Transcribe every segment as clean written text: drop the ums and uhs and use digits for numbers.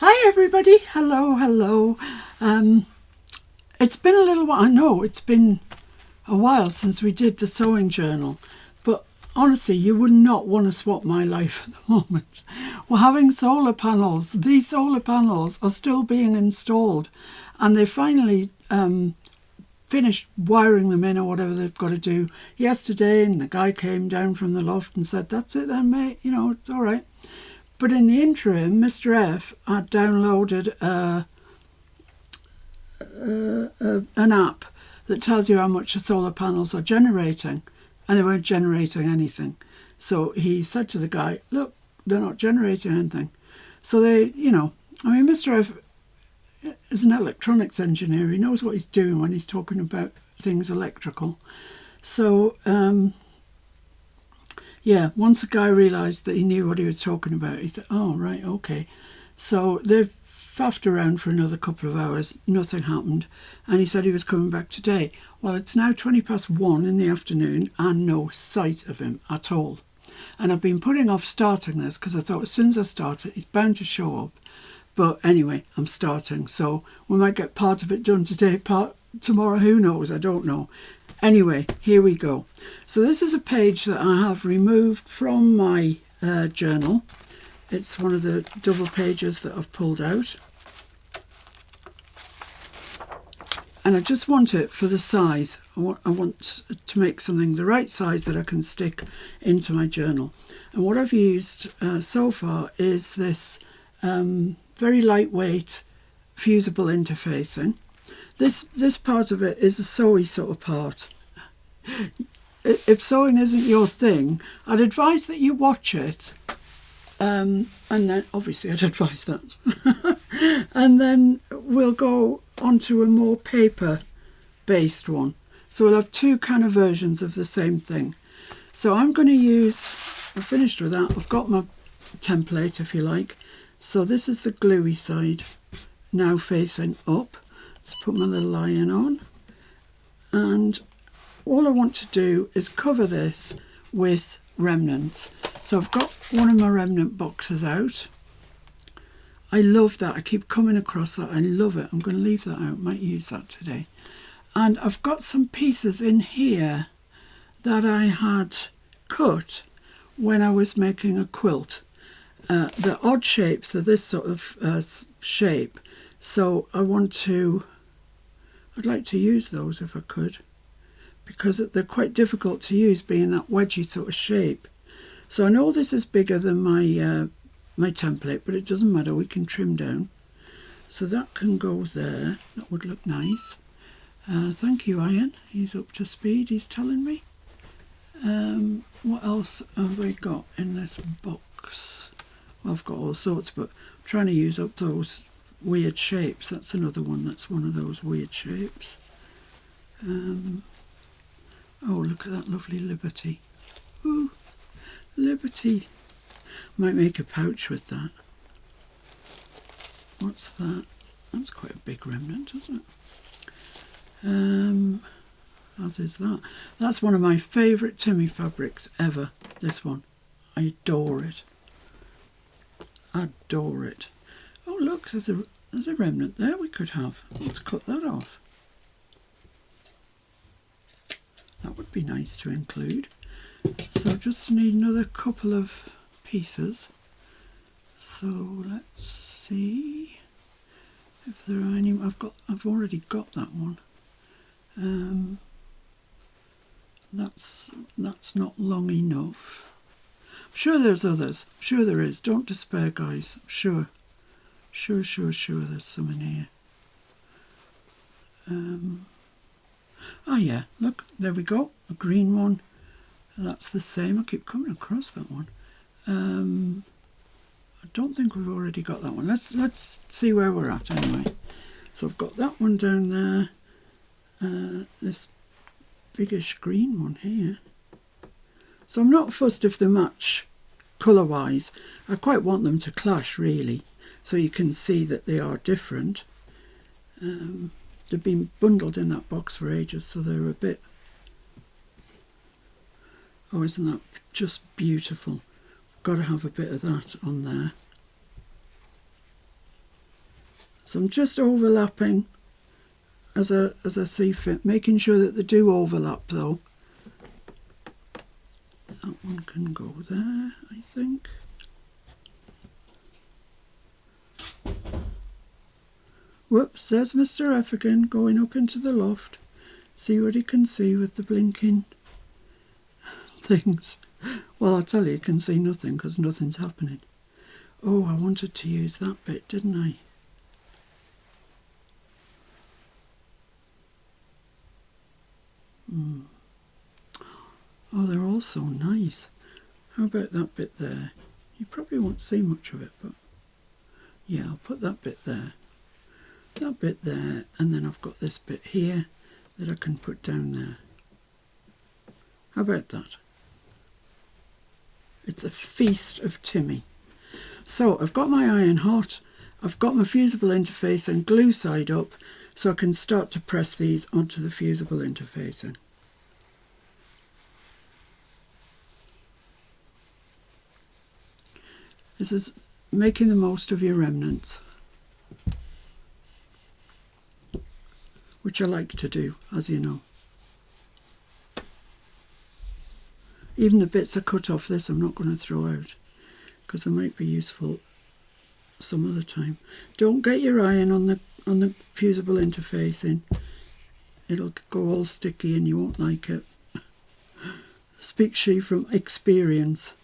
Hi everybody, hello. It's been a little while, I know it's been a while since we did the sewing journal, but honestly you would not want to swap my life at the moment. We're having solar panels. These solar panels are still being installed and they finally finished wiring them in or whatever they've got to do yesterday, and the guy came down from the loft and said, "That's it then mate, it's all right." But in the interim, Mr. F had downloaded an app that tells you how much the solar panels are generating, and they weren't generating anything. So he said to the guy, "Look, they're not generating anything." So Mr. F is an electronics engineer. He knows what he's doing when he's talking about things electrical. So once the guy realised that he knew what he was talking about, he said, "Oh, right, okay." So they've faffed around for another couple of hours. Nothing happened. And he said he was coming back today. Well, it's now 1:20 in the afternoon and no sight of him at all. And I've been putting off starting this because I thought as soon as I start it, he's bound to show up. But anyway, I'm starting. So we might get part of it done today, part tomorrow. Who knows? I don't know. Anyway, here we go. So this is a page that I have removed from my journal. It's one of the double pages that I've pulled out. And I just want it for the size. I want to make something the right size that I can stick into my journal. And what I've used so far is this very lightweight fusible interfacing. This part of it is a sewy sort of part. If sewing isn't your thing, I'd advise that you watch it. And then obviously I'd advise that. And then we'll go onto a more paper based one. So we'll have two kind of versions of the same thing. So I'm going to use, I've finished with that. I've got my template, if you like. So this is the gluey side now facing up. Let's put my little iron on, and all I want to do is cover this with remnants. So I've got one of my remnant boxes out. I love that. I keep coming across that. I love it. I'm going to leave that out. Might use that today. And I've got some pieces in here that I had cut when I was making a quilt. The odd shapes are this sort of shape. So I'd like to use those if I could, because they're quite difficult to use being that wedgy sort of shape. So I know this is bigger than my template, but it doesn't matter, we can trim down. So that can go there, that would look nice. Thank you, Ian, he's up to speed, he's telling me. What else have I got in this box? Well, I've got all sorts, but I'm trying to use up those weird shapes. That's another one that's one of those weird shapes. Oh, look at that lovely Liberty. Ooh, Liberty. Might make a pouch with that. What's that? That's quite a big remnant, isn't it? As is that. That's one of my favourite Timmy fabrics ever. This one. I adore it. Adore it. Oh look, there's a remnant there we could have. Let's cut that off. That would be nice to include. So just need another couple of pieces. So let's see if there are any. I've already got that one. That's not long enough. I'm sure there's others. I'm sure there is. Don't despair, guys. I'm sure. Sure there's some in here. Oh yeah, look, there we go, a green one. That's the same. I keep coming across that one. I don't think we've already got that one. Let's see where we're at anyway. So I've got that one down there. This biggish green one here. So I'm not fussed if they match colour-wise. I quite want them to clash, really, so you can see that they are different. They've been bundled in that box for ages, so they're a bit... Oh, isn't that just beautiful? Got to have a bit of that on there. So I'm just overlapping as I see fit, making sure that they do overlap though. That one can go there, I think. Whoops, there's Mr. F again, going up into the loft. See what he can see with the blinking things. Well, I'll tell you, he can see nothing because nothing's happening. Oh, I wanted to use that bit, didn't I? Oh, they're all so nice. How about that bit there? You probably won't see much of it, but yeah, I'll put that bit there. That bit there, and then I've got this bit here that I can put down there. How about that? It's a feast of Timmy. So I've got my iron hot, I've got my fusible interface and glue side up, so I can start to press these onto the fusible interfacing. This is making the most of your remnants, which I like to do, as you know. Even the bits I cut off this I'm not going to throw out, because they might be useful some other time. Don't get your iron on the fusible interfacing. It'll go all sticky and you won't like it. Speaks she from experience.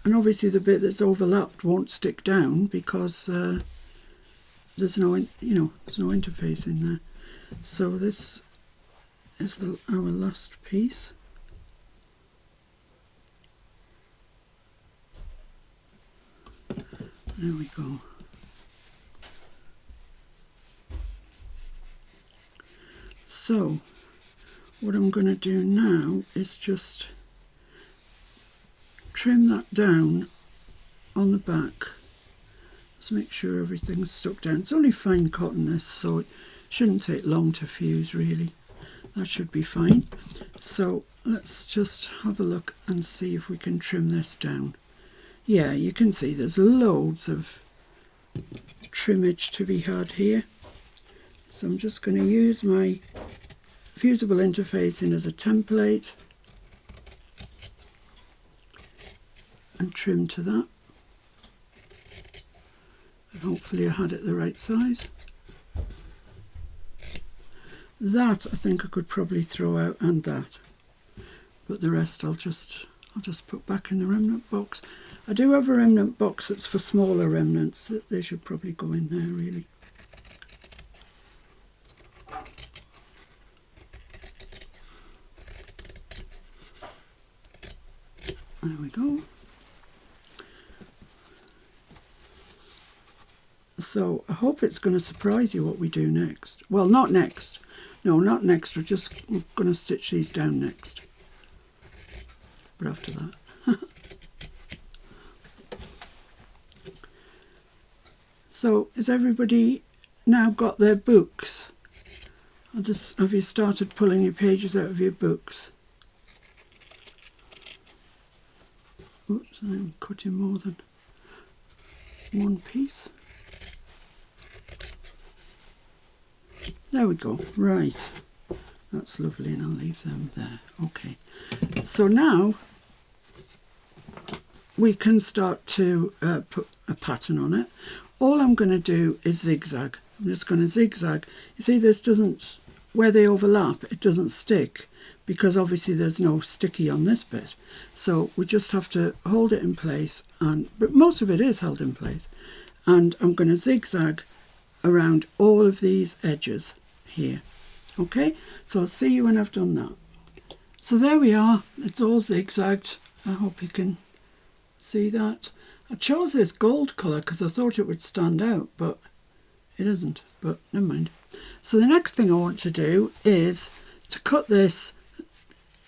And obviously the bit that's overlapped won't stick down because there's no interface in there. So this is our last piece. There we go. So what I'm going to do now is just trim that down on the back. Just make sure everything's stuck down. It's only fine cotton this, so it shouldn't take long to fuse really. That should be fine. So let's just have a look and see if we can trim this down. Yeah, you can see there's loads of trimmage to be had here. So I'm just going to use my fusible interfacing as a template and trim to that. And hopefully I had it the right size. That I think I could probably throw out, and that, but the rest I'll just put back in the remnant box. I do have a remnant box that's for smaller remnants. They should probably go in there really. There we go. So I hope it's going to surprise you what we do next. Well, not next. No, not next. We're going to stitch these down next. But after that. So has everybody now got their books? Have you started pulling your pages out of your books? Oops, I'm cutting more than one piece. There we go. Right. That's lovely, and I'll leave them there. Okay. So now we can start to put a pattern on it. All I'm going to do is zigzag. I'm just going to zigzag. You see, this doesn't, where they overlap, it doesn't stick, because obviously there's no sticky on this bit. So we just have to hold it in place, but most of it is held in place. And I'm going to zigzag around all of these edges here. Okay, so I'll see you when I've done that. So there we are, it's all zigzagged. I hope you can see that. I chose this gold colour because I thought it would stand out, but it isn't, but never mind. So the next thing I want to do is to cut this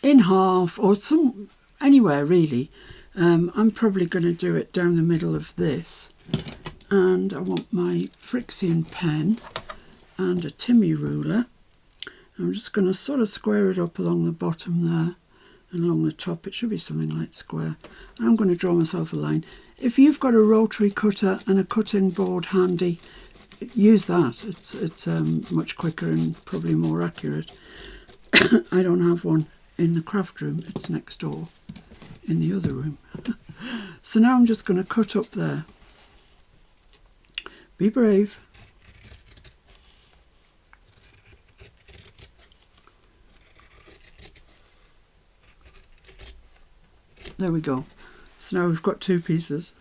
in half, or anywhere really. I'm probably going to do it down the middle of this, and I want my Frixion pen and a Timmy ruler. I'm just going to sort of square it up along the bottom there and along the top. It should be something like square. I'm going to draw myself a line. If you've got a rotary cutter and a cutting board handy, use that. It's much quicker and probably more accurate. I don't have one in the craft room. It's next door in the other room. So now I'm just going to cut up there. Be brave. There we go. So now we've got 2 pieces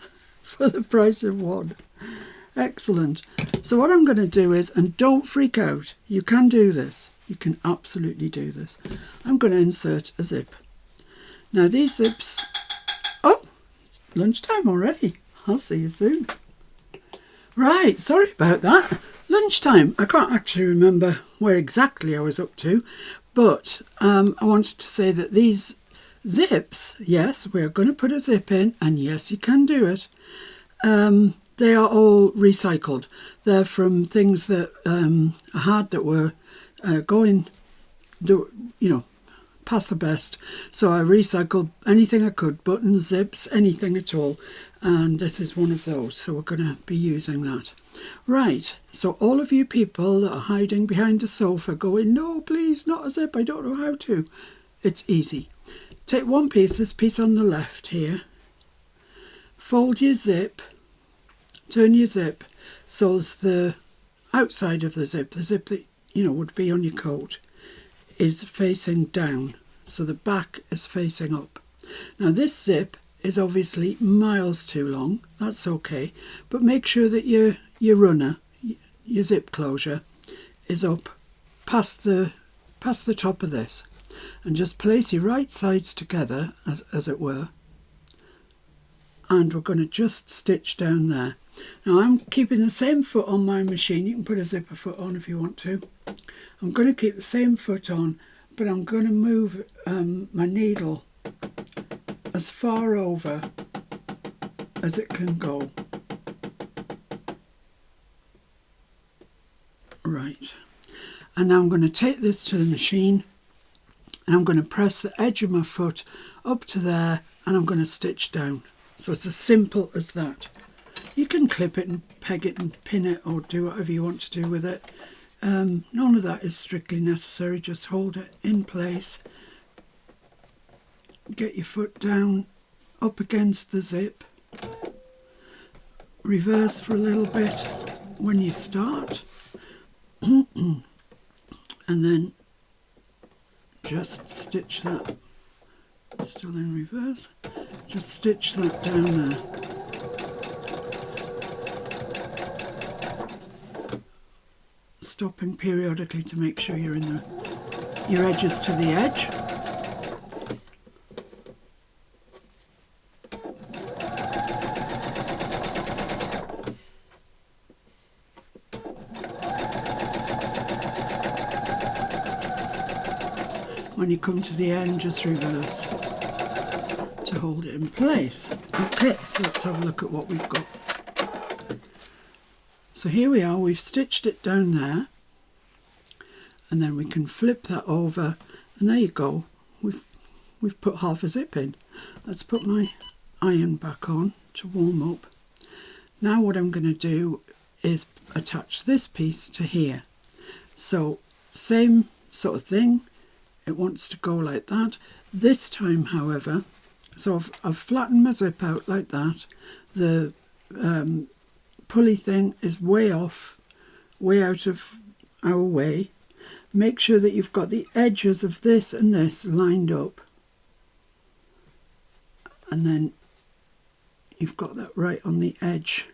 for the price of 1. Excellent. So what I'm going to do is, and don't freak out, you can do this. You can absolutely do this. I'm going to insert a zip. Now these zips... Oh, lunchtime already. I'll see you soon. Right, sorry about that. Lunchtime. I can't actually remember where exactly I was up to, but I wanted to say that these zips, yes, we're going to put a zip in, and yes, you can do it. They are all recycled. They're from things that I had that were going, past the best. So I recycled anything I could, buttons, zips, anything at all. And this is one of those, so we're going to be using that. Right, so all of you people that are hiding behind the sofa going, no, please, not a zip, I don't know how to. It's easy. Take one piece, this piece on the left here. Fold your zip, turn your zip so as the outside of the zip that would be on your coat, is facing down. So the back is facing up. Now this zip is obviously miles too long. That's okay. But make sure that your runner, your zip closure, is up past the top of this. And just place your right sides together, as it were. And we're going to just stitch down there. Now I'm keeping the same foot on my machine. You can put a zipper foot on if you want to. I'm going to keep the same foot on, but I'm going to move my needle as far over as it can go. Right. And now I'm going to take this to the machine, and I'm going to press the edge of my foot up to there, and I'm going to stitch down. So it's as simple as that. You can clip it and peg it and pin it or do whatever you want to do with it. None of that is strictly necessary. Just hold it in place. Get your foot down up against the zip. Reverse for a little bit when you start. And then just stitch that. Still in reverse. Just stitch that down there. Stopping periodically to make sure you're in your edges to the edge. When you come to the end, just reverse to hold it in place. Okay, so let's have a look at what we've got. So here we are, we've stitched it down there, and then we can flip that over, and there you go. We've put half a zip in. Let's put my iron back on to warm up. Now what I'm going to do is attach this piece to here. So same sort of thing. It wants to go like that. This time, however, so I've flattened my zip out like that. The pulley thing is way off, way out of our way. Make sure that you've got the edges of this and this lined up. And then you've got that right on the edge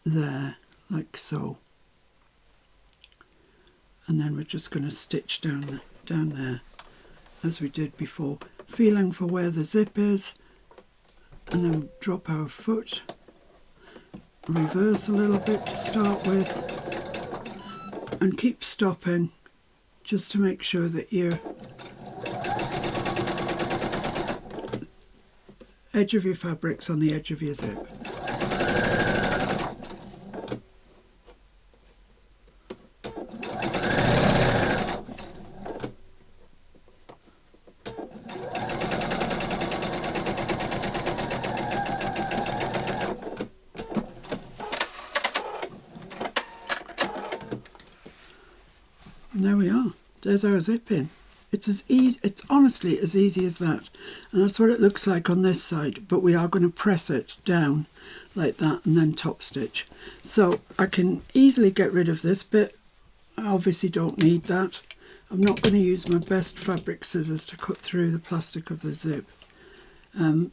there, like so. And then we're just going to stitch down there as we did before, feeling for where the zip is, and then drop our foot, reverse a little bit to start with, and keep stopping just to make sure that your edge of your fabric's on the edge of your zip. And there we are. There's our zip in. It's as easy. It's honestly as easy as that. And that's what it looks like on this side. But we are going to press it down like that and then top stitch. So I can easily get rid of this bit. I obviously don't need that. I'm not going to use my best fabric scissors to cut through the plastic of the zip.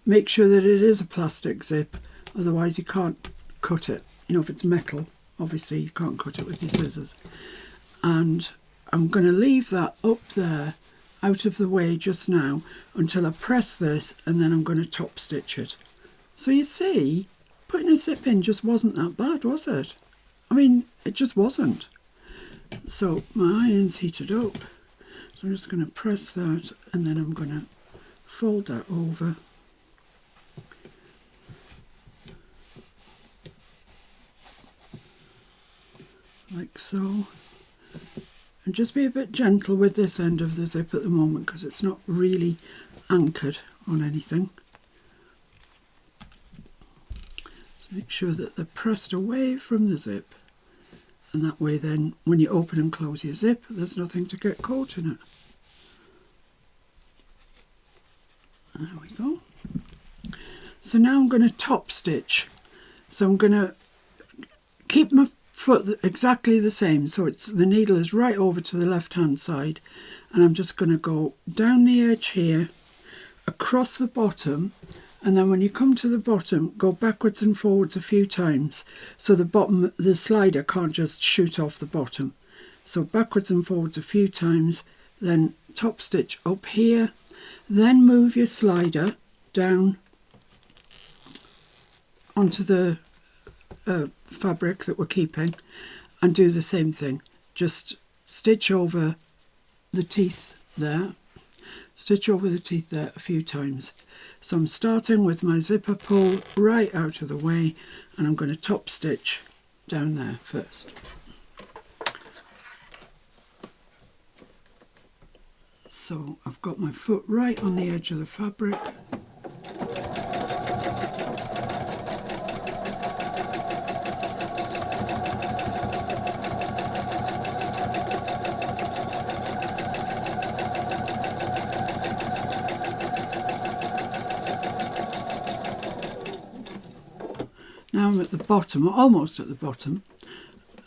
Make sure that it is a plastic zip, otherwise you can't cut it. You know, if it's metal, obviously you can't cut it with your scissors. And I'm going to leave that up there out of the way just now until I press this, and then I'm going to top stitch it. So you see, putting a zip in just wasn't that bad, was it? I mean, it just wasn't. So my iron's heated up, so I'm just going to press that, and then I'm going to fold that over. Like so. And just be a bit gentle with this end of the zip at the moment because it's not really anchored on anything. So make sure that they're pressed away from the zip, and that way then when you open and close your zip there's nothing to get caught in it. There we go. So now I'm going to top stitch. So I'm going to keep my foot exactly the same, so it's the needle is right over to the left hand side, and I'm just going to go down the edge here, across the bottom, and then when you come to the bottom go backwards and forwards a few times so the slider can't just shoot off the bottom. So backwards and forwards a few times, then top stitch up here, then move your slider down onto the fabric that we're keeping and do the same thing. Just stitch over the teeth there, stitch over the teeth there a few times. So I'm starting with my zipper pull right out of the way, and I'm going to top stitch down there first. So I've got my foot right on the edge of the fabric. Now I'm at the bottom, or almost at the bottom,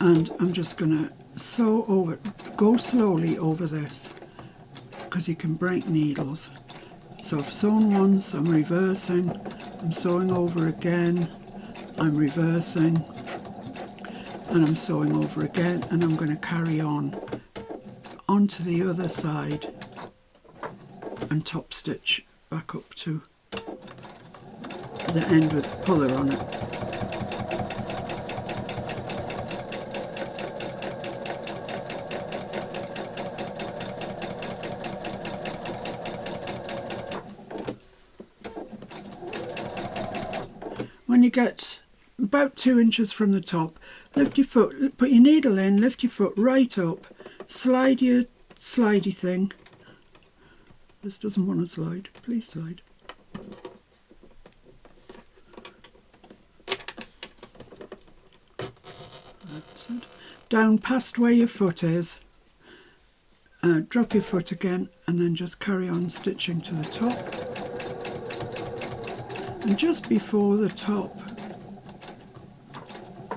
and I'm just going to sew over, go slowly over this, because you can break needles. So I've sewn once, I'm reversing, I'm sewing over again, I'm reversing, and I'm sewing over again, and I'm going to carry on onto the other side and top stitch back up to the end with the puller on it. When you get about 2 inches from the top, lift your foot, put your needle in, lift your foot right up, slide your slidey thing. This doesn't want to slide, please slide. That's it. Down past where your foot is, drop your foot again, and then just carry on stitching to the top. And just before the top,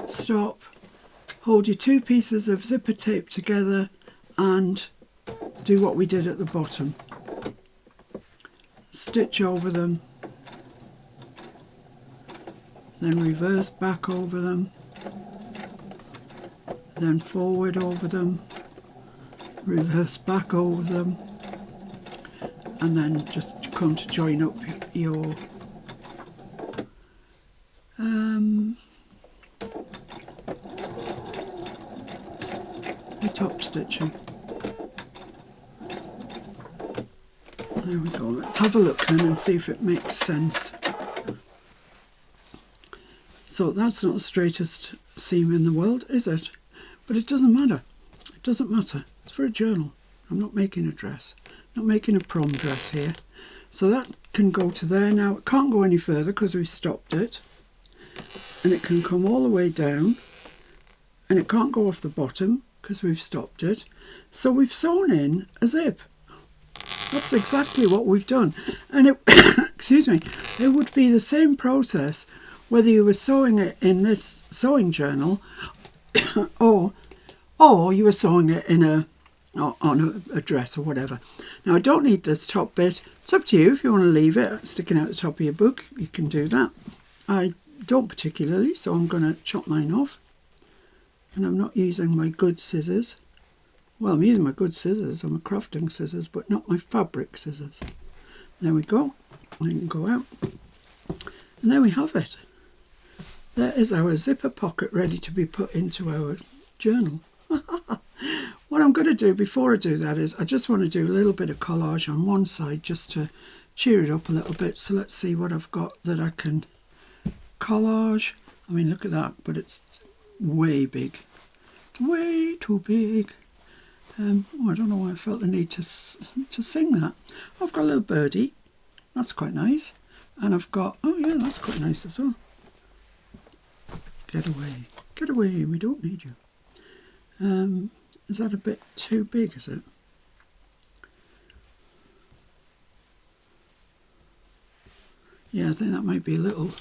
stop, hold your 2 pieces of zipper tape together and do what we did at the bottom. Stitch over them, then reverse back over them, then forward over them, reverse back over them, and then just come to join up your top stitching. There we go. Let's have a look then and see if it makes sense. So that's not the straightest seam in the world, is it? But it doesn't matter. It doesn't matter. It's for a journal. I'm not making a dress. I'm not making a prom dress here. So that can go to there. Now it can't go any further because we've stopped it. And it can come all the way down. And it can't go off the bottom because we've stopped it. So we've sewn in a zip. That's exactly what we've done. And it, excuse me, it would be the same process whether you were sewing it in this sewing journal or you were sewing it in on a dress or whatever. Now I don't need this top bit. It's up to you. If you want to leave it sticking out the top of your book, you can do that. I don't particularly, so I'm going to chop mine off. And I'm not using my good scissors. Well, I'm using my good scissors, I'm a crafting scissors, but not my fabric scissors. There we go. I can go out. And there we have it. There is our zipper pocket ready to be put into our journal. What I'm going to do before I do that is I just want to do a little bit of collage on one side just to cheer it up a little bit. So let's see what I've got that I can collage. I mean, look at that, but it's way big. It's way too big. I don't know why I felt the need to sing that. I've got a little birdie. That's quite nice. And I've got, oh yeah, that's quite nice as well. Get away. Get away, we don't need you. Is that a bit too big, is it? Yeah, I think that might be a little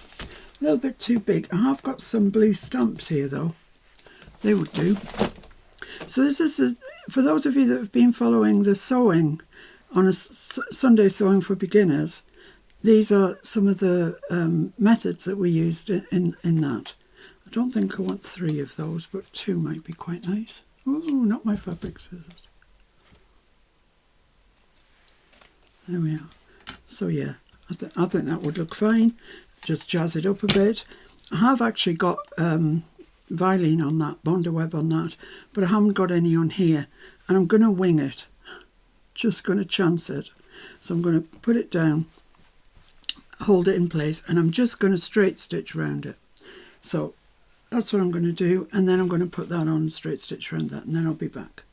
bit too big. I have got some blue stamps here though. They would do. So this is, for those of you that have been following the sewing on a Sunday Sewing for Beginners, these are some of the methods that we used in that. I don't think I want 3 of those, but 2 might be quite nice. Ooh, not my fabric scissors. There we are. So yeah, I think that would look fine. Just jazz it up a bit. I have actually got Vilene on that, Bondaweb on that, but I haven't got any on here, and I'm going to wing it. Just going to chance it. So I'm going to put it down, hold it in place, and I'm just going to straight stitch around it. So that's what I'm going to do, and then I'm going to put that on, straight stitch around that, and then I'll be back.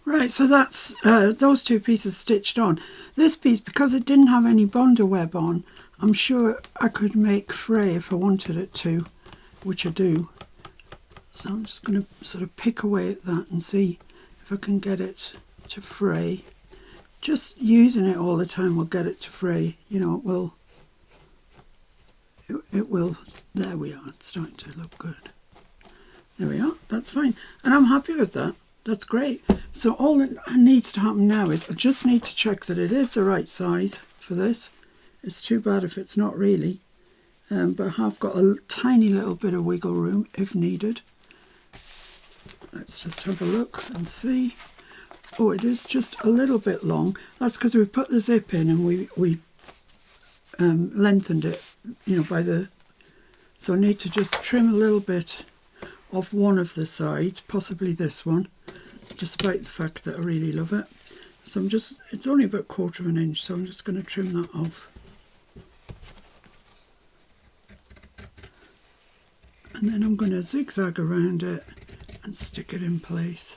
Right, so that's those 2 pieces stitched on. This piece, because it didn't have any Bondaweb on, I'm sure I could make fray if I wanted it to, which I do. So I'm just going to sort of pick away at that and see if I can get it to fray. Just using it all the time will get it to fray. You know, it will, there we are, it's starting to look good. There we are, that's fine. And I'm happy with that. That's great. So all that needs to happen now is I just need to check that it is the right size for this. It's too bad if it's not really. But I have got a tiny little bit of wiggle room if needed. Let's just have a look and see. Oh, it is just a little bit long. That's because we put the zip in and we lengthened it, you know, by the... So I need to just trim a little bit off one of the sides, possibly this one, despite the fact that I really love it. So I'm just, it's only about 1/4 of an inch, so I'm just going to trim that off. And then I'm going to zigzag around it and stick it in place.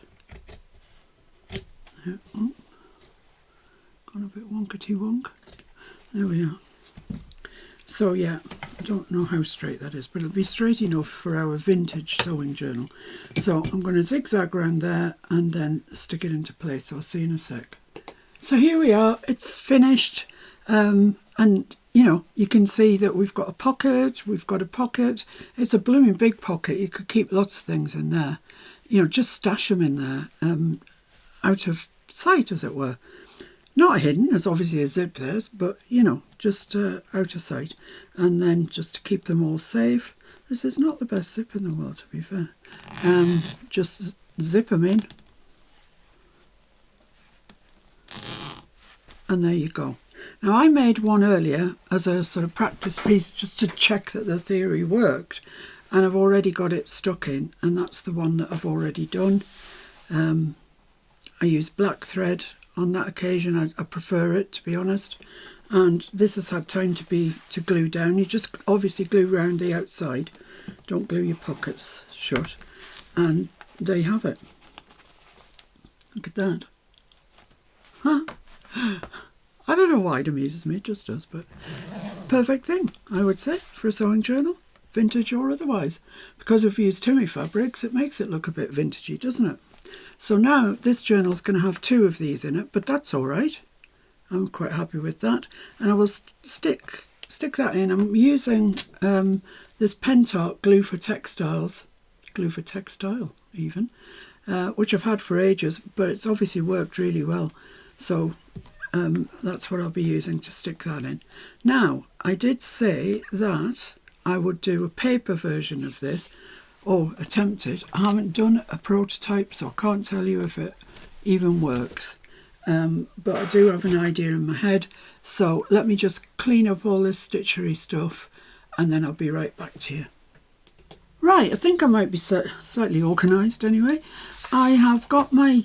There. Oh, gone a bit wonkety wonk. There we are. So yeah, I don't know how straight that is, but it'll be straight enough for our vintage sewing journal. So I'm going to zigzag around there and then stick it into place. So I'll see you in a sec. So here we are, it's finished. And you know, you can see that we've got a pocket, It's a blooming big pocket. You could keep lots of things in there. You know, just stash them in there, out of sight, as it were. Not hidden, there's obviously a zip there, but, you know, just out of sight. And then just to keep them all safe. This is not the best zip in the world, to be fair. Just zip them in. And there you go. Now, I made one earlier as a sort of practice piece just to check that the theory worked. And I've already got it stuck in, and that's the one that I've already done. I used black thread on that occasion. I prefer it, to be honest. And this has had time to glue down. You just obviously glue around the outside. Don't glue your pockets shut. And there you have it. Look at that. Huh? I don't know why it amuses me, it just does, but perfect thing, I would say, for a sewing journal, vintage or otherwise. Because if you use Tumi fabrics, it makes it look a bit vintagey, doesn't it? So now this journal is going to have 2 of these in it, but that's all right. I'm quite happy with that. And I will stick that in. I'm using this Pentarch glue for textiles, glue for textile even, which I've had for ages, but it's obviously worked really well. So that's what I'll be using to stick that in. Now, I did say that I would do a paper version of this, or attempt it. I haven't done a prototype, so I can't tell you if it even works. But I do have an idea in my head, so let me just clean up all this stitchery stuff and then I'll be right back to you. Right, I think I might be slightly organised anyway. I have got my,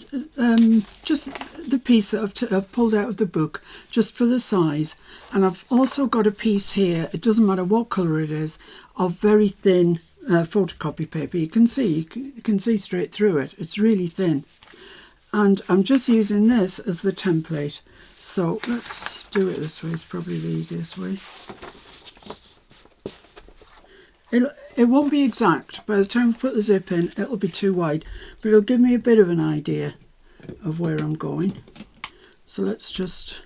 just the piece that I've pulled out of the book just for the size, and I've also got a piece here, it doesn't matter what colour it is, of very thin photocopy paper. You can see straight through it, it's really thin. And I'm just using this as the template. So let's do it this way, it's probably the easiest way. It won't be exact. By the time I put the zip in, it'll be too wide. But it'll give me a bit of an idea of where I'm going. So let's just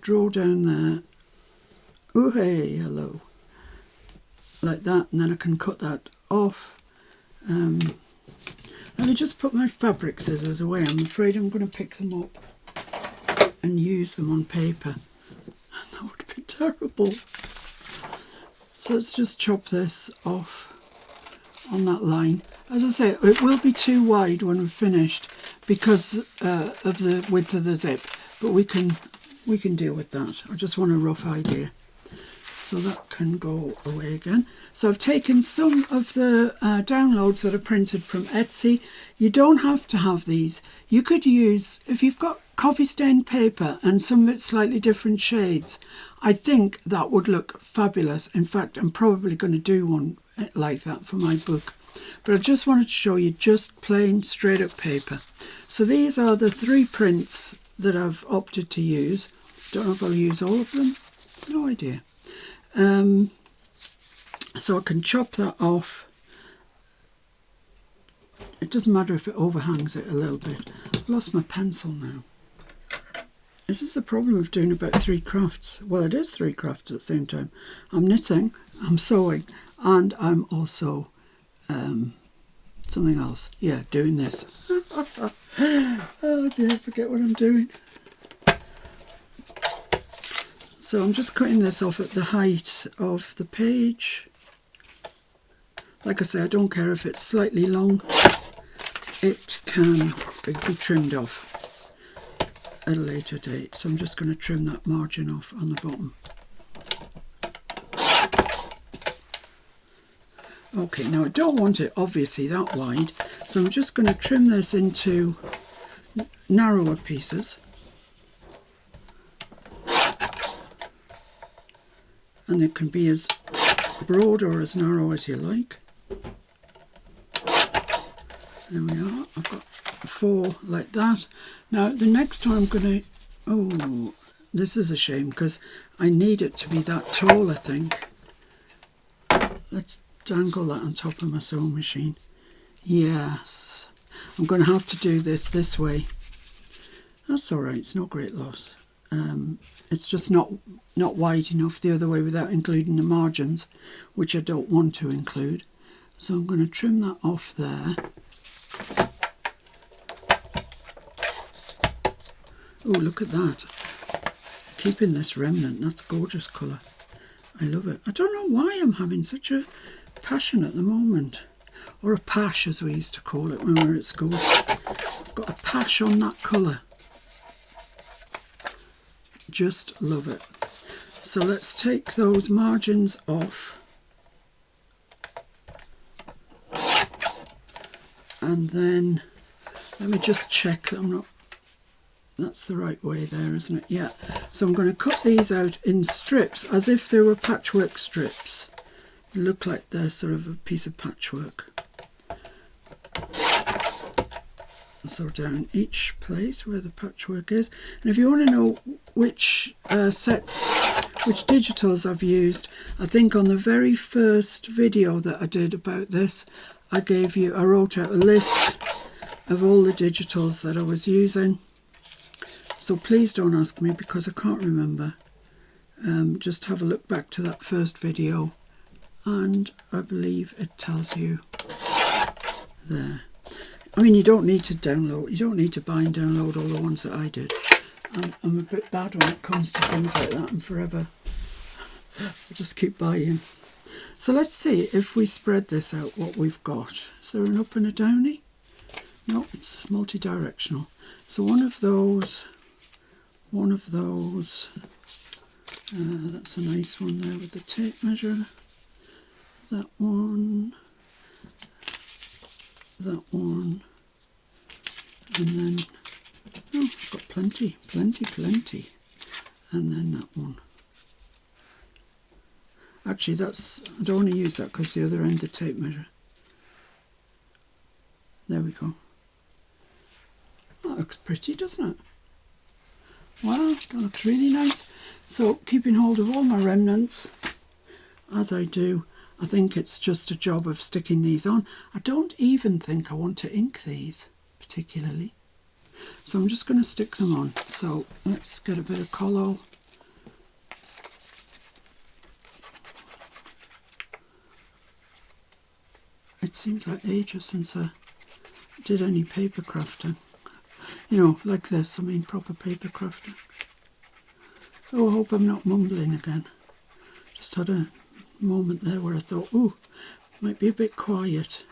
draw down there. Oh, hey, hello. Like that, and then I can cut that off. Let me just put my fabric scissors away. I'm afraid I'm going to pick them up and use them on paper. That would be terrible. So let's just chop this off on that line. As I say, it will be too wide when we're finished because of the width of the zip, but we can deal with that. I just want a rough idea. So that can go away again. So I've taken some of the downloads that are printed from Etsy. You don't have to have these. You could use, if you've got coffee stained paper and some of it's slightly different shades, I think that would look fabulous. In fact, I'm probably going to do one like that for my book. But I just wanted to show you just plain straight up paper. So these are the 3 prints that I've opted to use. Don't know if I'll use all of them. No idea. So I can chop that off. It doesn't matter if it overhangs it a little bit. I've lost my pencil now. This is the problem of doing about 3 crafts. Well, it is 3 crafts at the same time. I'm knitting, I'm sewing, and I'm also something else. Yeah, doing this. Oh dear, I forget what I'm doing. So I'm just cutting this off at the height of the page. Like I say, I don't care if it's slightly long. It can be trimmed off at a later date. So I'm just going to trim that margin off on the bottom. Okay, now I don't want it obviously that wide, so I'm just going to trim this into narrower pieces. And it can be as broad or as narrow as you like. There we are. I've got 4 like that. Now the next one I'm going to... Oh, this is a shame because I need it to be that tall, I think. Let's dangle that on top of my sewing machine. Yes. I'm going to have to do this way. That's all right. It's no great loss. It's just not wide enough the other way without including the margins, which I don't want to include. So I'm going to trim that off there. Oh, look at that. Keeping this remnant, that's gorgeous colour. I love it. I don't know why I'm having such a passion at the moment. Or a pash, as we used to call it when we were at school. I've got a pash on that colour. Just love it. So let's take those margins off, and then let me just check that that's the right way there, isn't it? Yeah. So I'm going to cut these out in strips as if they were patchwork strips. They look like they're sort of a piece of patchwork. So down each place where the patchwork is. And if you want to know which which digitals I've used, I think on the very first video that I did about this, I wrote out a list of all the digitals that I was using. So please don't ask me because I can't remember. Just have a look back to that first video and I believe it tells you there. I mean, you don't need to download, you don't need to buy and download all the ones that I did. I'm a bit bad when it comes to things like that, and forever I just keep buying. So let's see if we spread this out what we've got. Is there an up and a downy? No, it's multi-directional. So one of those, that's a nice one there with the tape measure. That one, and then, oh, I've got plenty, and then that one. Actually, that's, I don't want to use that because the other end of the tape measure. There we go. That looks pretty, doesn't it? Wow, that looks really nice. So, keeping hold of all my remnants, as I do, I think it's just a job of sticking these on. I don't even think I want to ink these, particularly. So I'm just going to stick them on. So, let's get a bit of colo. It seems like ages since I did any paper crafting. You know, like this, I mean proper paper crafting. Oh, I hope I'm not mumbling again. Just had a moment there where I thought, ooh, might be a bit quiet.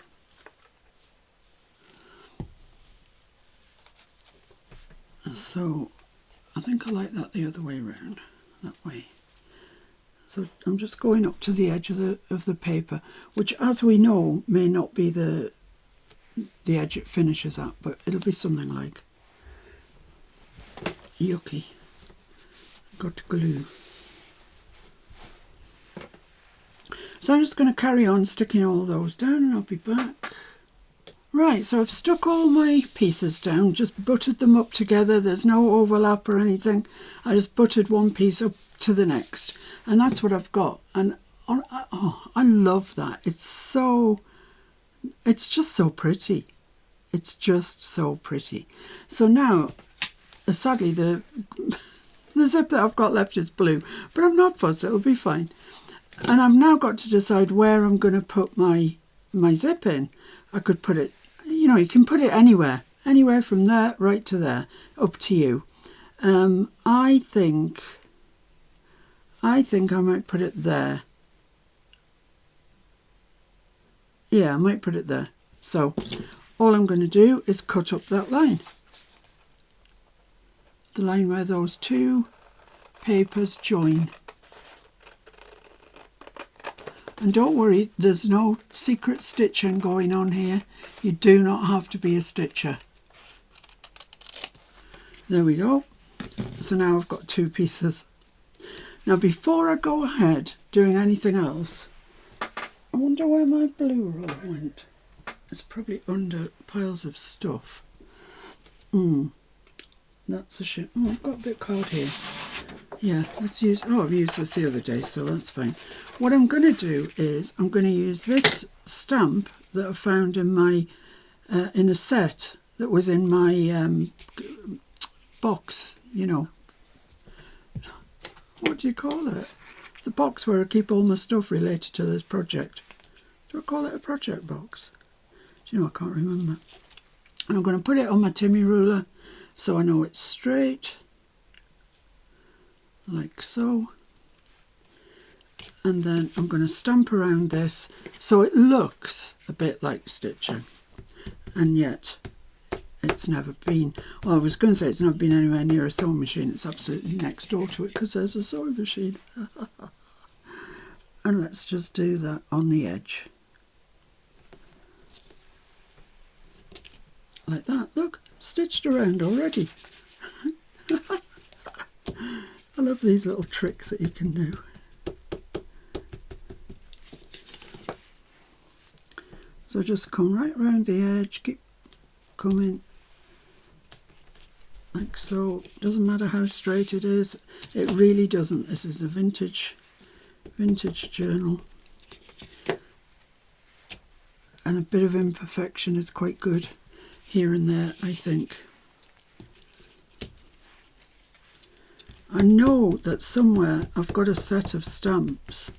So, I think I like that the other way around, that way. So I'm just going up to the edge of the paper, which, as we know, may not be the edge it finishes at, but it'll be something like. Yucky. Got glue. So I'm just going to carry on sticking all those down and I'll be back. Right, so I've stuck all my pieces down, just buttered them up together. There's no overlap or anything. I just buttered one piece up to the next. And that's what I've got. And oh, I love that. It's just so pretty. It's just so pretty. So now, sadly, the zip that I've got left is blue, but I'm not fussed, it'll be fine. And I've now got to decide where I'm going to put my zip in. I could put it, you know, you can put it anywhere from there right to there, up to you. I think I might put it there. Yeah, I might put it there. So all I'm going to do is cut up that line. The line where those two papers join. And don't worry, there's no secret stitching going on here. You do not have to be a stitcher. There we go. So now I've got two pieces. Now before I go ahead doing anything else, I wonder where my blue roll went. It's probably under piles of stuff. That's a shame. Oh, I've got a bit of card here. Yeah, let's use, oh, I've used this the other day, so that's fine. What I'm going to do is I'm going to use this stamp that I found in my, in a set that was in my box, you know. What do you call it? The box where I keep all my stuff related to this project. Do I call it a project box? Do you know, I can't remember. And I'm going to put it on my Timmy ruler so I know it's straight. Like so. And then I'm going to stamp around this so it looks a bit like stitching, and yet it's never been, well, I was going to say it's never been anywhere near a sewing machine. It's absolutely next door to it because there's a sewing machine. And let's just do that on the edge like that. Look, stitched around already. I love these little tricks that you can do. So just come right round the edge, keep coming like so. Doesn't matter how straight it is, it really doesn't. This is a vintage journal, and a bit of imperfection is quite good here and there, I think. I know that somewhere I've got a set of stamps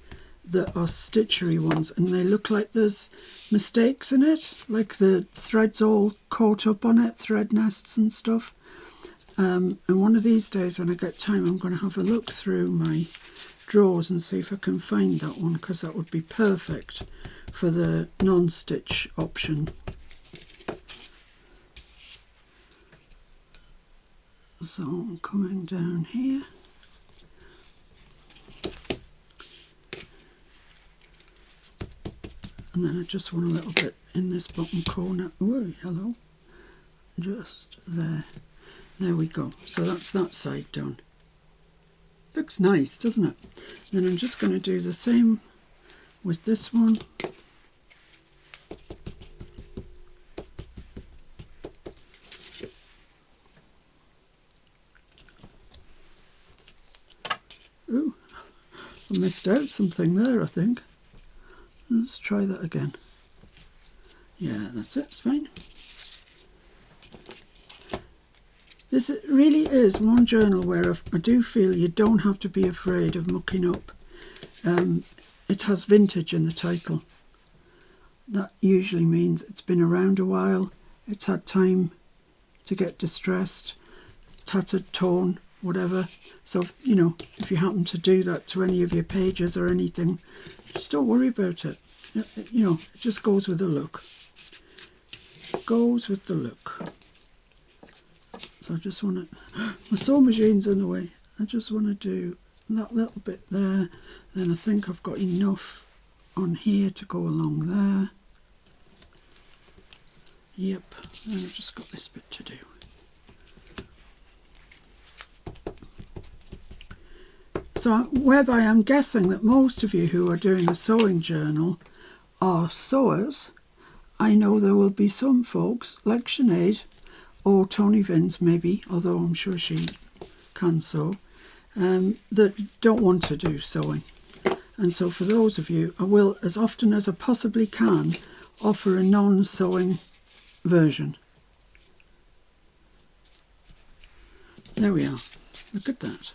that are stitchery ones, and they look like there's mistakes in it, like the thread's all caught up on it, thread nests and stuff. And one of these days when I get time, I'm going to have a look through my drawers and see if I can find that one, because that would be perfect for the non-stitch option. So I'm coming down here. And then I just want a little bit in this bottom corner. Oh, hello. Just there. There we go. So that's that side done. Looks nice, doesn't it? Then I'm just going to do the same with this one. Ooh, I missed out something there, I think. Let's try that again. Yeah, that's it, it's fine. This really is one journal where I do feel you don't have to be afraid of mucking up. It has vintage in the title. That usually means it's been around a while, it's had time to get distressed, tattered, torn, whatever. So, you know, if you happen to do that to any of your pages or anything, just don't worry about it. You know, it just goes with the look. Goes with the look. So I just want to, my sewing machine's in the way. I just want to do that little bit there. Then I think I've got enough on here to go along there. Yep, and I've just got this bit to do. So whereby I'm guessing that most of you who are doing a sewing journal are sewers. I know there will be some folks like Sinead or Tony Vins maybe, although I'm sure she can sew, that don't want to do sewing. And so for those of you, I will, as often as I possibly can, offer a non-sewing version. There we are. Look at that.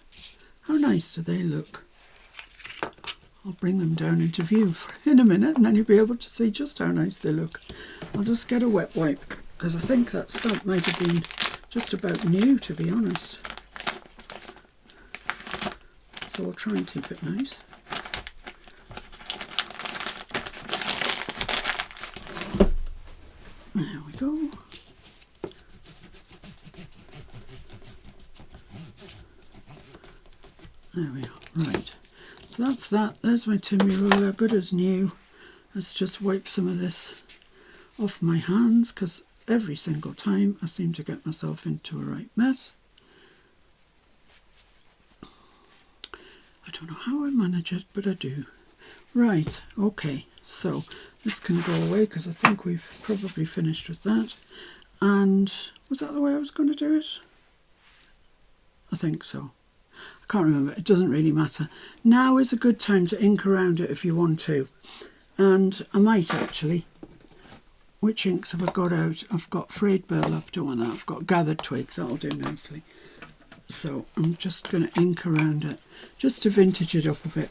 How nice do they look? I'll bring them down into view in a minute and then you'll be able to see just how nice they look. I'll just get a wet wipe because I think that stamp might have been just about new, to be honest. So I'll try and keep it nice. There we go. There we are. Right. So that's that. There's my Timmy ruler, good as new. Let's just wipe some of this off my hands because every single time I seem to get myself into a right mess. I don't know how I manage it, but I do. Right, okay, so this can go away because I think we've probably finished with that. And was that the way I was going to do it? I think so. I can't remember, it doesn't really matter. Now is a good time to ink around it if you want to. And I might actually. Which inks have I got out? I've got frayed burlap, don't want that. I've got gathered twigs, that'll do nicely. So I'm just going to ink around it, just to vintage it up a bit.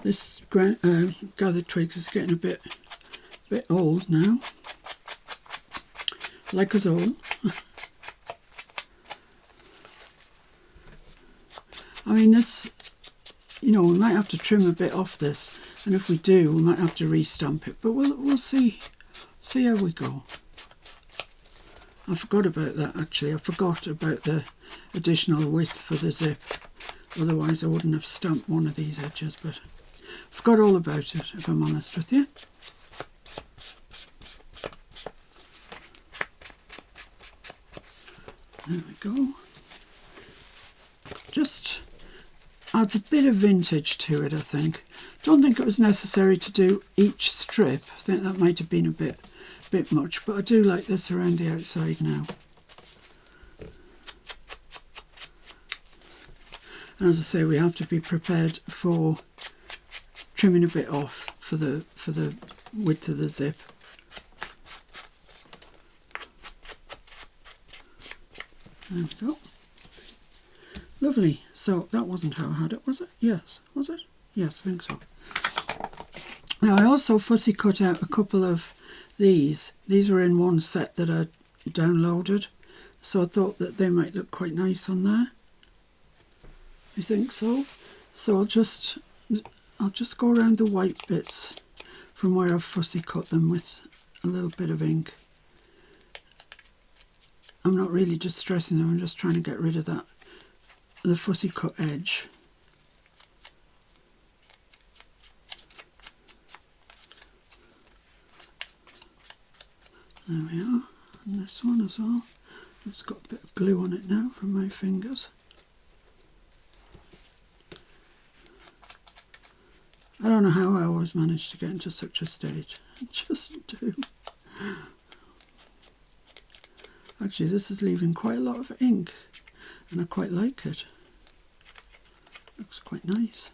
This gathered twigs is getting a bit old now, like us all. I mean, this, you know, we might have to trim a bit off this, and if we do, we might have to re-stamp it, but we'll see how we go. I forgot about that actually. I forgot about the additional width for the zip. Otherwise I wouldn't have stamped one of these edges, but I forgot all about it, if I'm honest with you. There we go. Just adds a bit of vintage to it, I think. Don't think it was necessary to do each strip. I think that might have been a bit much, but I do like this around the outside now. And as I say, we have to be prepared for trimming a bit off for the width of the zip. There we go. Lovely. So that wasn't how I had it, was it? Yes. Was it? Yes, I think so. Now I also fussy cut out a couple of these. These were in one set that I downloaded, so I thought that they might look quite nice on there. You think so? So I'll just go around the white bits from where I've fussy cut them with a little bit of ink. I'm not really distressing them, I'm just trying to get rid of that, the fussy cut edge. There we are, and this one as well. It's got a bit of glue on it now from my fingers. I don't know how I always managed to get into such a stage. I just do. Actually, this is leaving quite a lot of ink, and I quite like it. Looks quite nice.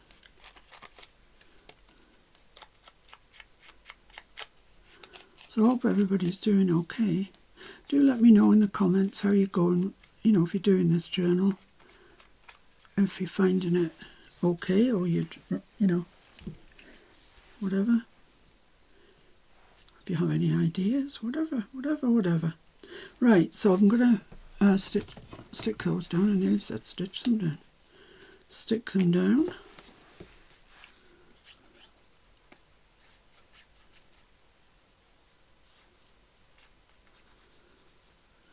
So I hope everybody's doing okay. Do let me know in the comments how you're going, you know, if you're doing this journal. If you're finding it okay, or you know, whatever. If you have any ideas, whatever. Right, so I'm going to stick those down. I nearly said stitch them down. Stick them down.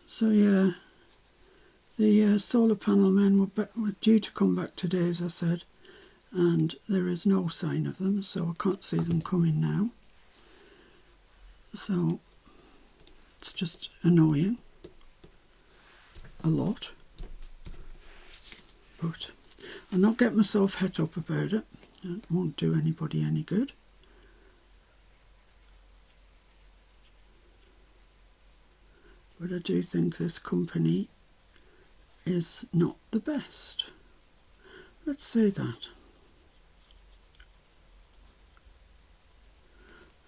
So yeah, the solar panel men were due to come back today, as I said, and there is no sign of them, so I can't see them coming now. So it's just annoying a lot, but I'll not get myself het up about it. It won't do anybody any good. But I do think this company is not the best. Let's say that.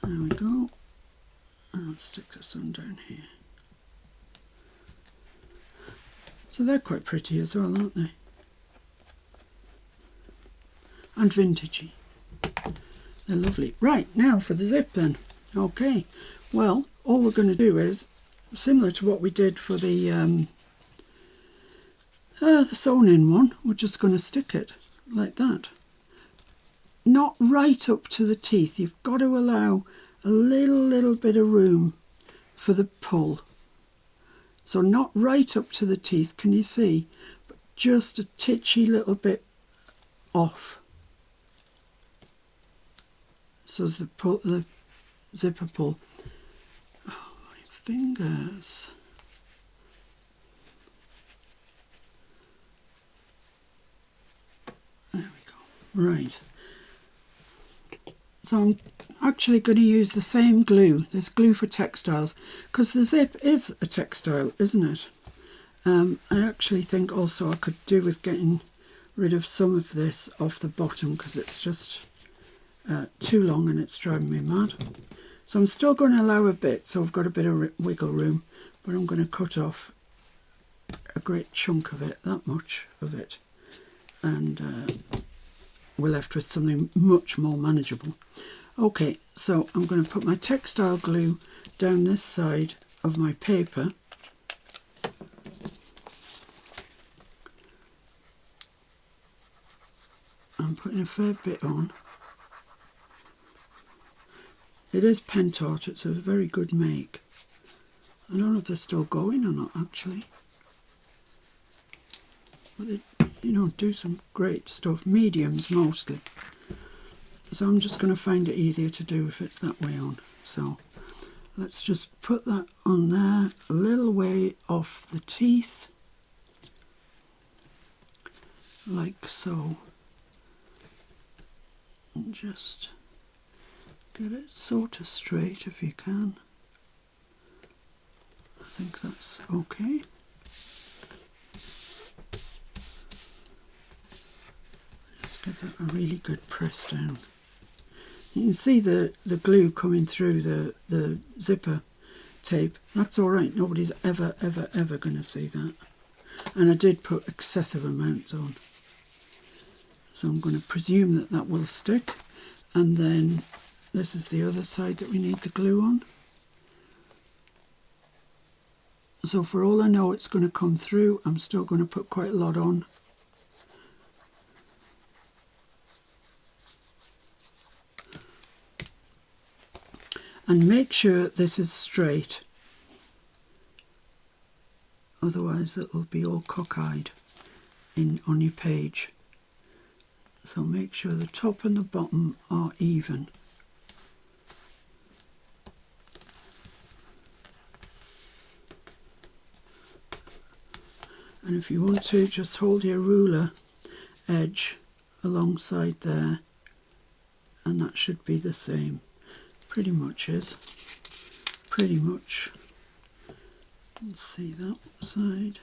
There we go. I'll stick this one down here. So they're quite pretty as well, aren't they? And vintagey. They're lovely. Right, now for the zip then. Okay, well, all we're going to do is, similar to what we did for the sewn-in one, we're just going to stick it like that. Not right up to the teeth. You've got to allow a little bit of room for the pull. So not right up to the teeth, can you see? But just a titchy little bit off. So as the zipper pull. Oh, my fingers. There we go. Right. So I'm actually going to use the same glue, this glue for textiles, because the zip is a textile, isn't it? I actually think also I could do with getting rid of some of this off the bottom, because it's just too long and it's driving me mad. So I'm still going to allow a bit, so I've got a bit of wiggle room, but I'm going to cut off a great chunk of it, that much of it, and we're left with something much more manageable. Okay, so I'm going to put my textile glue down this side of my paper. I'm putting a fair bit on. It is Pentart, it's a very good make. I don't know if they're still going or not actually. But they, you know, do some great stuff, mediums mostly. So I'm just going to find it easier to do if it's that way on. So let's just put that on there, a little way off the teeth, like so. And just get it sort of straight if you can. I think that's okay. Just give that a really good press down. You can see the glue coming through the zipper tape. That's all right. Nobody's ever going to see that. and I did put excessive amounts on. So I'm going to presume that that will stick. And then this is the other side that we need the glue on. So for all I know it's going to come through, I'm still going to put quite a lot on. And make sure this is straight. Otherwise it'll be all cockeyed on your page. So make sure the top and the bottom are even. And if you want to, just hold your ruler edge alongside there, and that should be the same. Pretty much is. Pretty much. Let's see that side.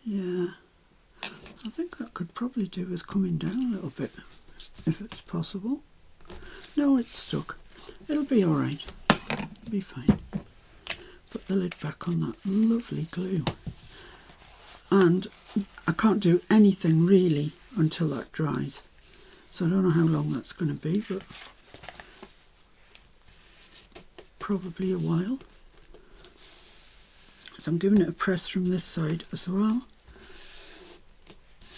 Yeah. I think that could probably do with coming down a little bit, if it's possible. No, it's stuck. It'll be alright. It'll be fine. Put the lid back on that lovely glue. And I can't do anything really until that dries. So I don't know how long that's going to be, but probably a while. So I'm giving it a press from this side as well.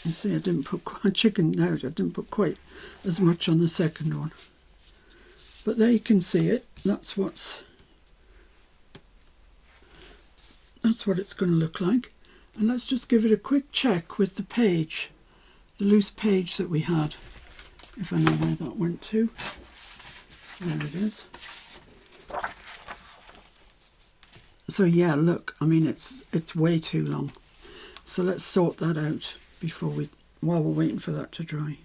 You see, I didn't put chicken out. I didn't put quite as much on the second one. But there you can see it. That's what it's going to look like. And let's just give it a quick check with the page, the loose page that we had. If I know where that went to. There it is. So yeah, look, I mean it's way too long. So let's sort that out while we're waiting for that to dry.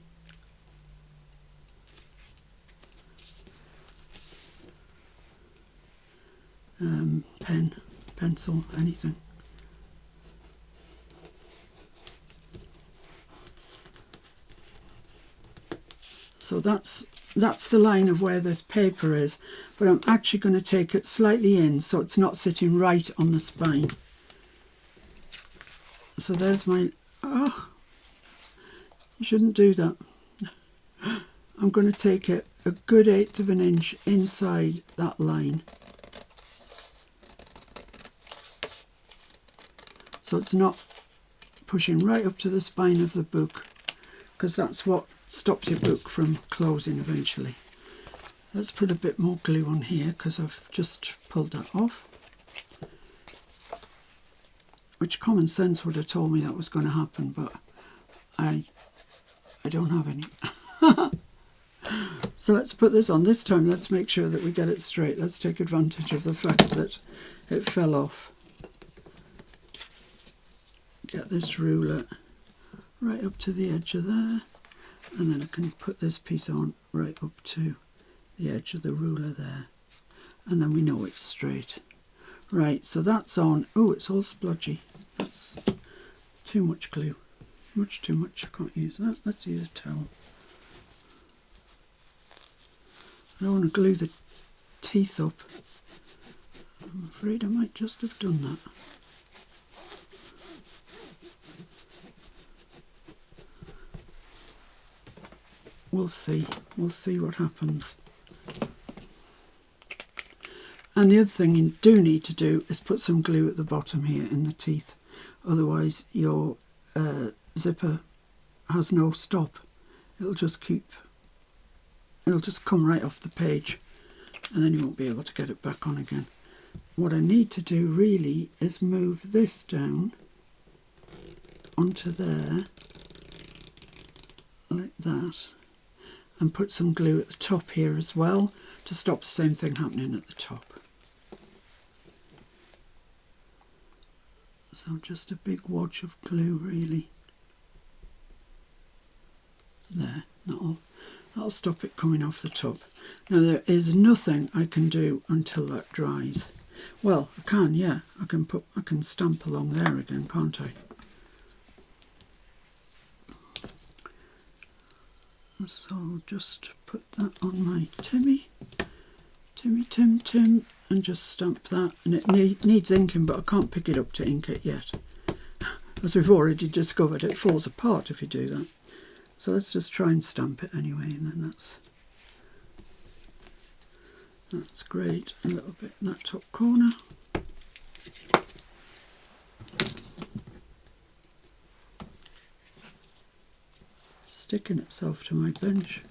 Pen, pencil, anything. So that's the line of where this paper is, but I'm actually going to take it slightly in so it's not sitting right on the spine. So there's my, you shouldn't do that. I'm going to take it a good 1/8 of an inch inside that line. So it's not pushing right up to the spine of the book, because that's what stops your book from closing eventually. Let's put a bit more glue on here because I've just pulled that off. Which common sense would have told me that was going to happen, but I don't have any. So let's put this on. This time let's make sure that we get it straight. Let's take advantage of the fact that it fell off. Get this ruler right up to the edge of there. And then I can put this piece on right up to the edge of the ruler there. And then we know it's straight. Right, so that's on. Oh, it's all splodgy. That's too much glue. Much too much. I can't use that. Let's use a towel. I don't want to glue the teeth up. I'm afraid I might just have done that. We'll see what happens. And the other thing you do need to do is put some glue at the bottom here in the teeth. Otherwise your zipper has no stop. It'll just come right off the page, and then you won't be able to get it back on again. What I need to do really is move this down onto there, like that. And put some glue at the top here as well to stop the same thing happening at the top. So just a big wad of glue really. There, that'll stop it coming off the top. Now there is nothing I can do until that dries. Well, I can, yeah. I can stamp along there again, can't I? So just put that on my Tim, and just stamp that. And it needs inking, but I can't pick it up to ink it yet. as we've already discovered, it falls apart if you do that. So let's just try and stamp it anyway, and then that's great. A little bit in that top corner. Sticking itself to my bench.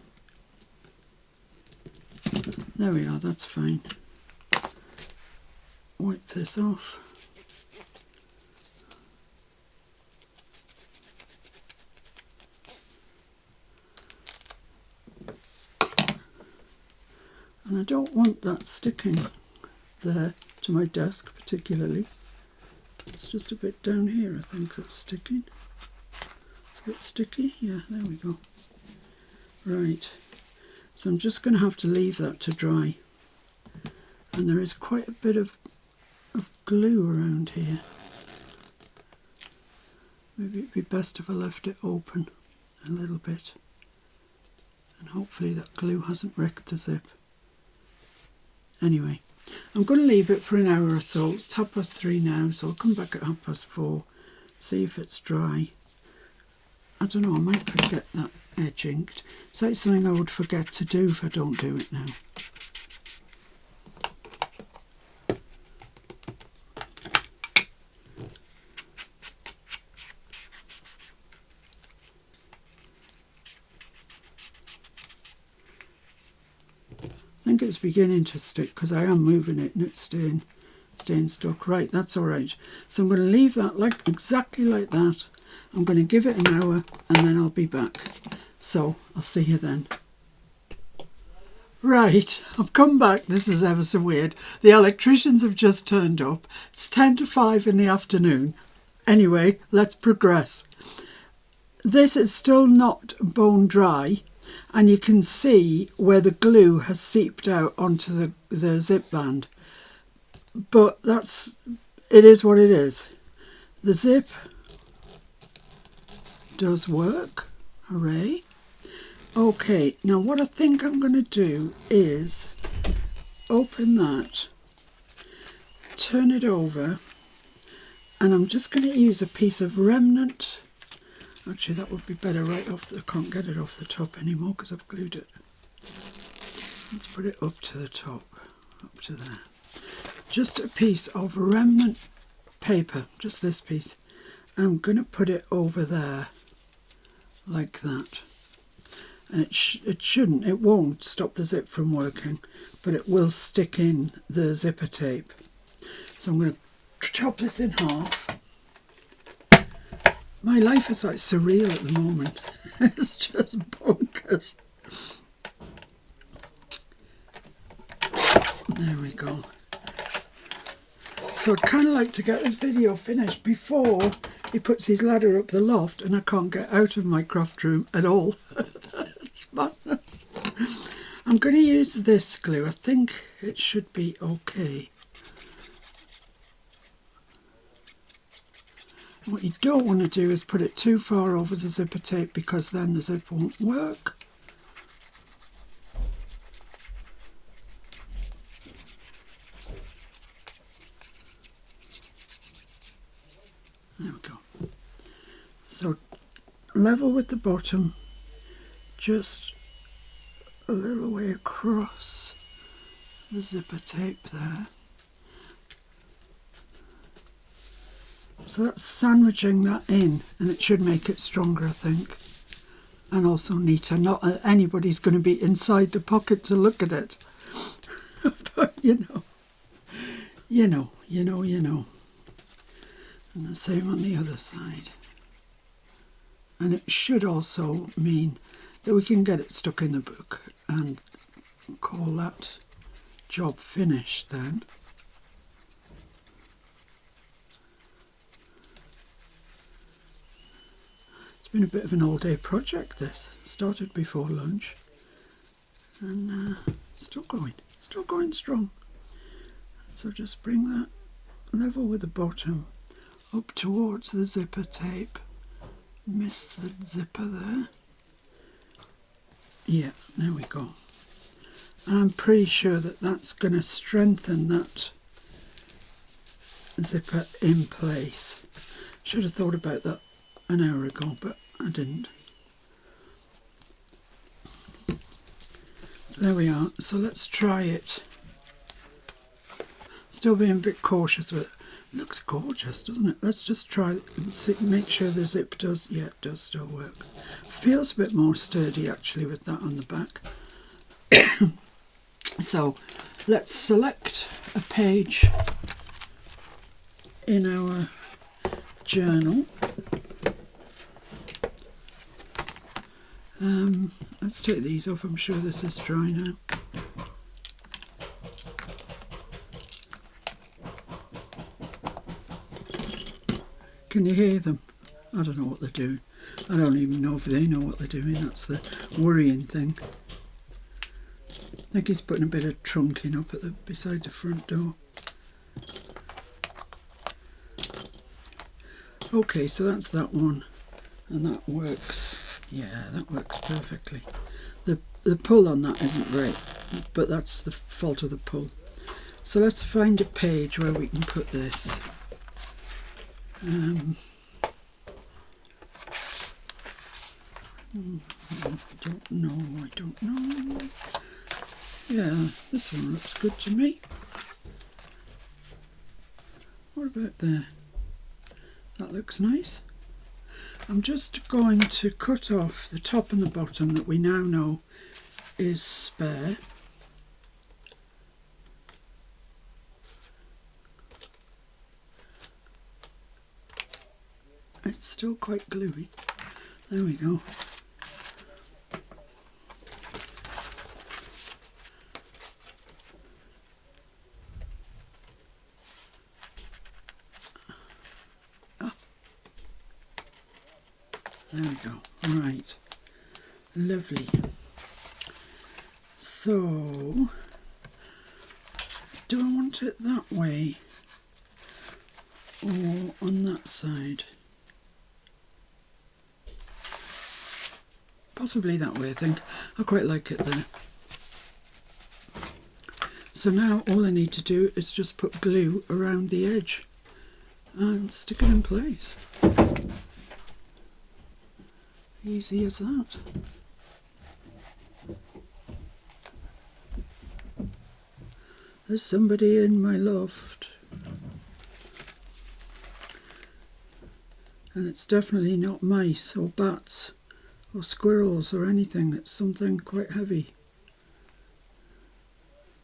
There we are, that's fine. Wipe this off. And I don't want that sticking there to my desk particularly. It's just a bit down here, I think, that's sticking. It's a bit sticky. Yeah, there we go. Right. So I'm just going to have to leave that to dry. And there is quite a bit of glue around here. Maybe it'd be best if I left it open a little bit. And hopefully that glue hasn't wrecked the zip. Anyway, I'm going to leave it for an hour or so. It's 3:30 now, so I'll come back at 4:30, see if it's dry. I don't know, I might forget that edge inked. So it's something I would forget to do if I don't do it now. I think it's beginning to stick because I am moving it and it's staying stuck. Right, that's all right. So I'm going to leave that exactly like that. I'm going to give it an hour and then I'll be back. So I'll see you then. Right, I've come back. This is ever so weird. The electricians have just turned up. It's 5:10 in the afternoon. Anyway, let's progress. This is still not bone dry. And you can see where the glue has seeped out onto the zip band. But it is what it is. The zip does work. Hooray. Okay, now what I think I'm going to do is open that, turn it over, and I'm just going to use a piece of remnant. Actually, that would be better I can't get it off the top anymore because I've glued it. Let's put it up to the top, up to there. Just a piece of remnant paper, just this piece. And I'm going to put it over there, like that. And it won't stop the zip from working, but it will stick in the zipper tape. So I'm going to chop this in half. My life is like surreal at the moment. It's just bonkers. There we go. So I'd kind of like to get this video finished before he puts his ladder up the loft and I can't get out of my craft room at all. That's madness. I'm going to use this glue. I think it should be okay. What you don't want to do is put it too far over the zipper tape because then the zip won't work. There we go. So level with the bottom, just a little way across the zipper tape there. So that's sandwiching that in, and it should make it stronger, I think, and also neater. Not that anybody's going to be inside the pocket to look at it, but you know. And the same on the other side. And it should also mean that we can get it stuck in the book and call that job finished then. Been a bit of an all-day project, this. Started before lunch and still going strong. So just bring that level with the bottom up towards the zipper tape. Miss the zipper there. Yeah, there we go. And I'm pretty sure that that's going to strengthen that zipper in place. Should have thought about that an hour ago, but I didn't. So there we are. So let's try it. Still being a bit cautious with it. Looks gorgeous, doesn't it? Let's just try it and see, make sure the zip does, yeah, it does still work. Feels a bit more sturdy actually with that on the back. So let's select a page in our journal. Let's take these off, I'm sure this is dry now. Can you hear them? I don't know what they're doing. I don't even know if they know what they're doing. That's the worrying thing. I think he's putting a bit of trunking up at beside the front door. Okay, so that's that one, and that works. Yeah, that works perfectly. The pull on that isn't great, but that's the fault of the pull. So let's find a page where we can put this. I don't know. Yeah, this one looks good to me. What about there? That looks nice. I'm just going to cut off the top and the bottom that we now know is spare. It's still quite gluey. There we go. There we go. Right. Lovely. So, do I want it that way or on that side? Possibly that way, I think. I quite like it there. So now all I need to do is just put glue around the edge and stick it in place. Easy as that. There's somebody in my loft. And it's definitely not mice or bats or squirrels or anything. It's something quite heavy.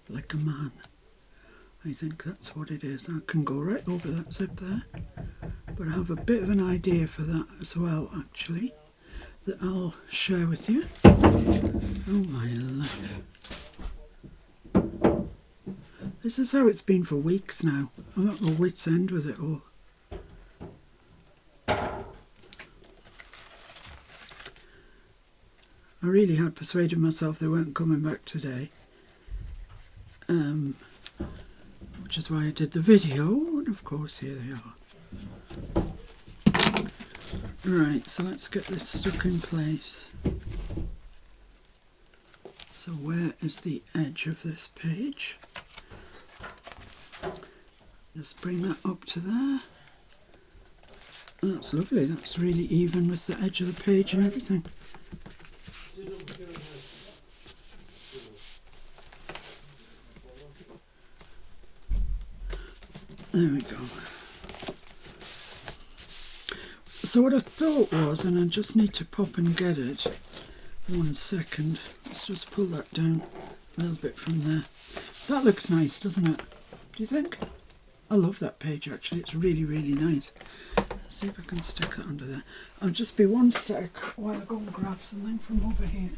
Like a man. I think that's what it is. I can go right over that zip there. But I have a bit of an idea for that as well, actually, that I'll share with you. Oh my life. This is how it's been for weeks now. I'm at my wit's end with it all. I really had persuaded myself they weren't coming back today. Which is why I did the video, and of course here they are. Right, so let's get this stuck in place. So where is the edge of this page? Just bring that up to there. That's lovely, that's really even with the edge of the page and everything. There we go. So what I thought was, and I just need to pop and get it, 1 second, let's just pull that down a little bit from there. That looks nice, doesn't it? Do you think? I love that page actually, it's really, really nice. Let's see if I can stick that under there. I'll just be 1 sec while I go and grab something from over here.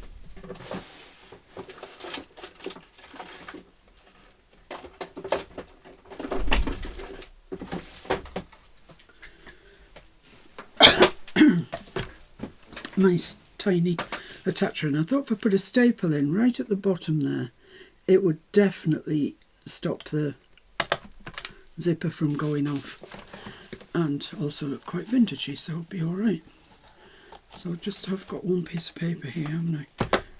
Nice tiny attacher, and I thought if I put a staple in right at the bottom there, it would definitely stop the zipper from going off and also look quite vintagey, so it'll be alright. So just have got 1 piece of paper here, haven't I?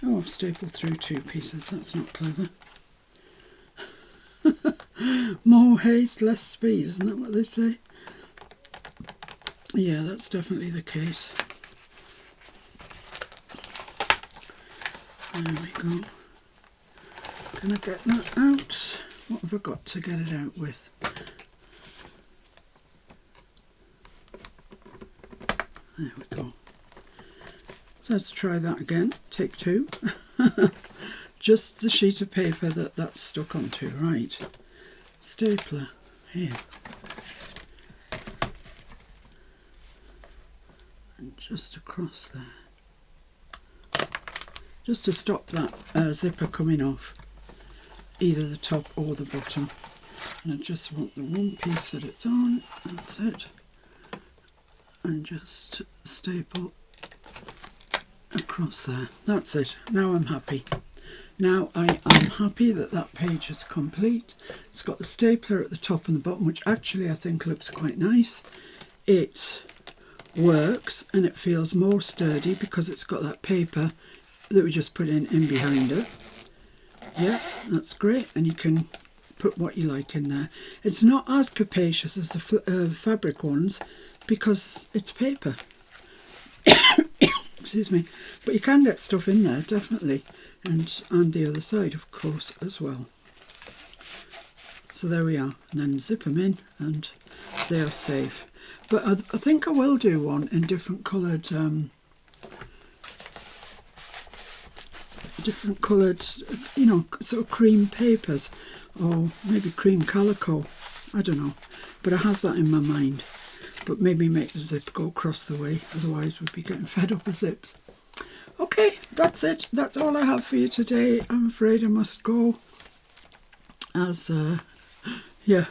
Oh, I've stapled through 2 pieces, that's not clever. More haste, less speed, isn't that what they say? Yeah, that's definitely the case. There we go. Can I get that out? What have I got to get it out with? There we go. So let's try that again. Take two. Just the sheet of paper that's stuck onto. Right. Stapler. Here. And just across there. Just to stop that zipper coming off. Either the top or the bottom. And I just want the one piece that it's on. That's it. And just staple across there. That's it. Now I'm happy. Now I am happy that that page is complete. It's got the stapler at the top and the bottom, which actually I think looks quite nice. It works and it feels more sturdy because it's got that paper that we just put in behind it. Yeah, that's great, and you can put what you like in there. It's not as capacious as the fabric ones because it's paper. Excuse me, but you can get stuff in there definitely, and the other side of course as well. So there we are, and then zip them in and they are safe. But I think I will do one in different coloured you know, sort of cream papers, or maybe cream calico, I don't know, but I have that in my mind. But maybe make the zip go across the way, otherwise we'd be getting fed up with zips. Okay, that's it. That's all I have for you today. I'm afraid I must go, as yeah,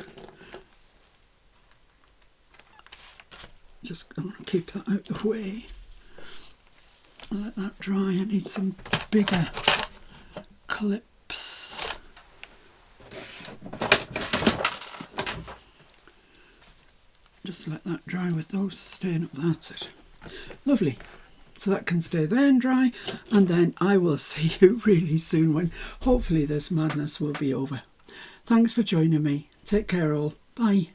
just I want to keep that out of the way. I'll let that dry. I need some bigger clips. Just let that dry with those staying up. That's it. Lovely. So that can stay there and dry, and then I will see you really soon when hopefully this madness will be over. Thanks for joining me. Take care all. Bye.